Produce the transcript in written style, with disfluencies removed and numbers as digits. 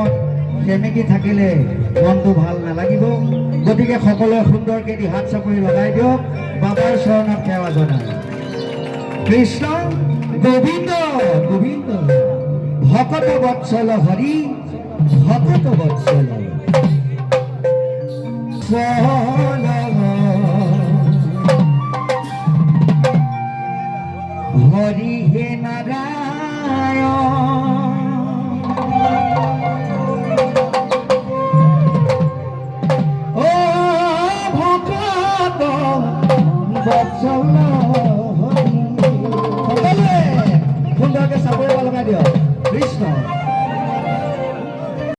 প্ৰেমত সেমেকি থাকিলে মনটো ভাল নালাগিব। গতিকে সকলোৱে সুন্দৰকৈ দি হাত চাপৰি লগাই দিয়ক, বাবাৰ চৰণত সেৱা জনায়। কৃষ্ণ গোবিন্দ গোবিন্দ ভকত বৎসল হৰি ভকত বৎসল হরি হে নারায়ণ ও ভকত বৎসল হরি। সকলোৱে সুন্দৰকৈ চাপৰি লগাই দিয়ক। কৃষ্ণ